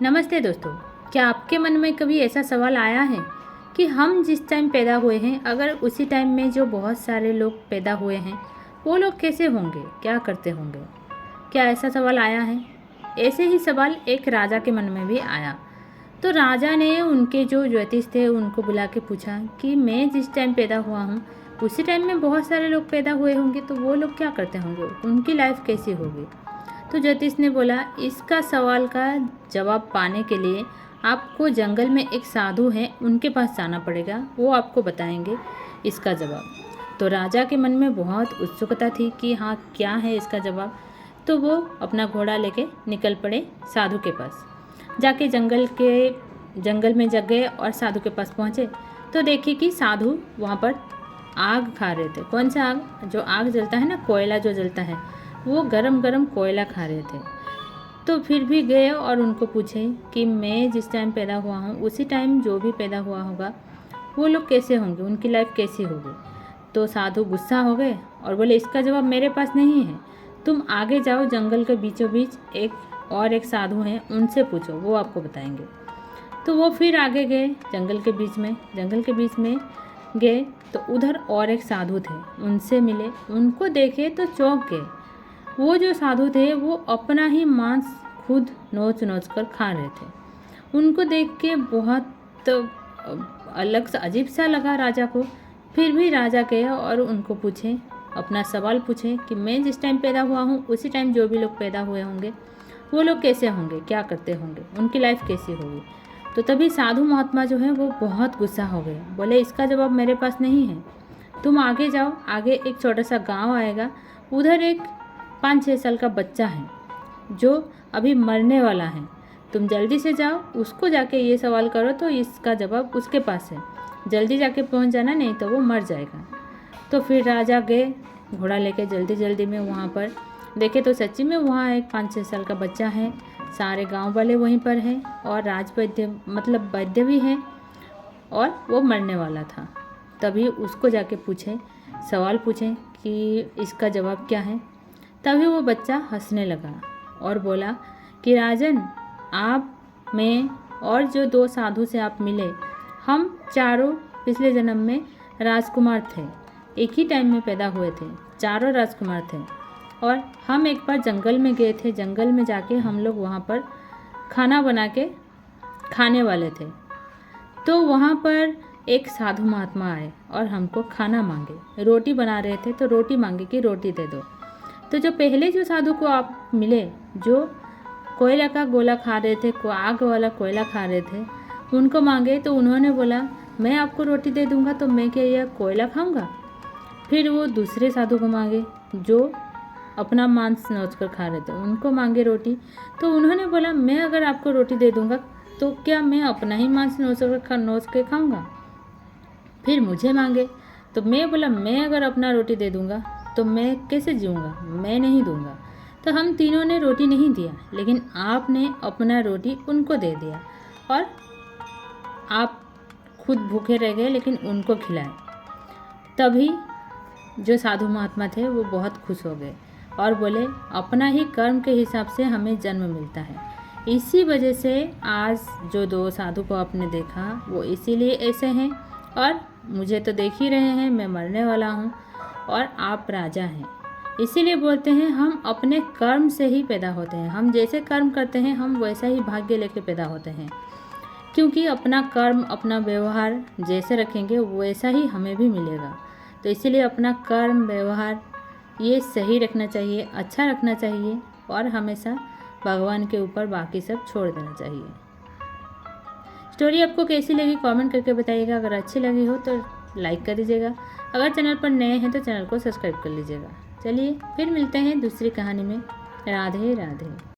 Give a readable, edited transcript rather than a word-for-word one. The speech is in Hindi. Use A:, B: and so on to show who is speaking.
A: नमस्ते दोस्तों। क्या आपके मन में कभी ऐसा सवाल आया है कि हम जिस टाइम पैदा हुए हैं, अगर उसी टाइम में जो बहुत सारे लोग पैदा हुए हैं वो लोग कैसे होंगे, क्या करते होंगे? क्या ऐसा सवाल आया है? ऐसे ही सवाल एक राजा के मन में भी आया। तो राजा ने उनके जो ज्योतिष थे उनको बुला के पूछा कि मैं जिस टाइम पैदा हुआ हूँ उसी टाइम में बहुत सारे लोग पैदा हुए होंगे, तो वो लोग क्या करते होंगे, उनकी लाइफ कैसी होगी? तो ज्योतिष ने बोला, इसका सवाल का जवाब पाने के लिए आपको जंगल में एक साधु हैं उनके पास जाना पड़ेगा, वो आपको बताएंगे इसका जवाब। तो राजा के मन में बहुत उत्सुकता थी कि हाँ, क्या है इसका जवाब। तो वो अपना घोड़ा लेके निकल पड़े साधु के पास। जाके जंगल में जग गए और साधु के पास पहुँचे तो देखिए कि साधु वहाँ पर आग खा रहे थे। कौन सा आग? जो आग जलता है ना, कोयला जो जलता है, वो गरम गरम कोयला खा रहे थे। तो फिर भी गए और उनको पूछे कि मैं जिस टाइम पैदा हुआ हूँ उसी टाइम जो भी पैदा हुआ होगा वो लोग कैसे होंगे, उनकी लाइफ कैसी होगी। तो साधु गुस्सा हो गए और बोले, इसका जवाब मेरे पास नहीं है, तुम आगे जाओ, जंगल के बीचों बीच एक साधु हैं, उनसे पूछो, वो आपको बताएंगे। तो वो फिर आगे गए जंगल के बीच में गए तो उधर और एक साधु थे, उनसे मिले, उनको देखे तो चौंक गए। वो जो साधु थे वो अपना ही मांस खुद नोच नोच कर खा रहे थे। उनको देख के बहुत अलग सा, अजीब सा लगा राजा को। फिर भी राजा गए और उनको पूछे, अपना सवाल पूछे कि मैं जिस टाइम पैदा हुआ हूँ उसी टाइम जो भी लोग पैदा हुए होंगे वो लोग कैसे होंगे, क्या करते होंगे, उनकी लाइफ कैसी होगी। तो तभी साधु महात्मा जो है वो बहुत गुस्सा हो गए। बोले, इसका जवाब मेरे पास नहीं है, तुम आगे जाओ, आगे एक छोटा सा गाँव आएगा, उधर एक 5-6 साल का बच्चा है जो अभी मरने वाला है, तुम जल्दी से जाओ, उसको जाके ये सवाल करो तो इसका जवाब उसके पास है, जल्दी जाके पहुंच जाना, नहीं तो वो मर जाएगा। तो फिर राजा गए घोड़ा लेके, जल्दी जल्दी में वहाँ पर देखे तो सच्ची में वहाँ एक 5-6 साल का बच्चा है, सारे गांव वाले वहीं पर हैं और राजवैद्य मतलब वैद्य भी हैं और वो मरने वाला था। तभी उसको जाके सवाल पूछे कि इसका जवाब क्या है। तभी वो बच्चा हंसने लगा और बोला कि राजन, आप, मैं और जो 2 साधु से आप मिले, हम चारों पिछले जन्म में राजकुमार थे, एक ही टाइम में पैदा हुए थे, चारों राजकुमार थे। और हम एक बार जंगल में गए थे, जंगल में जाके हम लोग वहाँ पर खाना बना के खाने वाले थे। तो वहाँ पर एक साधु महात्मा आए और हमको खाना मांगे, रोटी बना रहे थे तो रोटी मांगे कि रोटी दे दो। तो जो पहले जो साधु को आप मिले, जो कोयला का गोला खा रहे थे, आग वाला कोयला खा रहे थे, उनको मांगे तो उन्होंने बोला, मैं आपको रोटी दे दूंगा तो मैं क्या यह कोयला खाऊंगा? फिर वो दूसरे साधु को मांगे जो अपना मांस नोच कर खा रहे थे, उनको मांगे रोटी, तो उन्होंने बोला, मैं अगर आपको रोटी दे दूंगा तो क्या मैं अपना ही मांस नोच के खाऊंगा? फिर मुझे मांगे तो मैं बोला, मैं अगर अपना रोटी दे दूंगा तो मैं कैसे जीऊँगा, मैं नहीं दूंगा। तो हम तीनों ने रोटी नहीं दिया, लेकिन आपने अपना रोटी उनको दे दिया और आप खुद भूखे रह गए लेकिन उनको खिलाए। तभी जो साधु महात्मा थे वो बहुत खुश हो गए और बोले, अपना ही कर्म के हिसाब से हमें जन्म मिलता है। इसी वजह से आज जो 2 साधु को आपने देखा वो इसीलिए ऐसे हैं, और मुझे तो देख ही रहे हैं, मैं मरने वाला हूँ और आप राजा हैं। इसीलिए बोलते हैं हम अपने कर्म से ही पैदा होते हैं, हम जैसे कर्म करते हैं हम वैसा ही भाग्य लेके पैदा होते हैं, क्योंकि अपना कर्म, अपना व्यवहार जैसे रखेंगे वैसा ही हमें भी मिलेगा। तो इसीलिए अपना कर्म, व्यवहार ये सही रखना चाहिए, अच्छा रखना चाहिए और हमेशा भगवान के ऊपर बाकी सब छोड़ देना चाहिए। स्टोरी आपको कैसी लगी कमेंट करके बताइएगा। अगर अच्छी लगी हो तो लाइक कर दीजिएगा, अगर चैनल पर नए हैं तो चैनल को सब्सक्राइब कर लीजिएगा। चलिए फिर मिलते हैं दूसरी कहानी में। राधे राधे।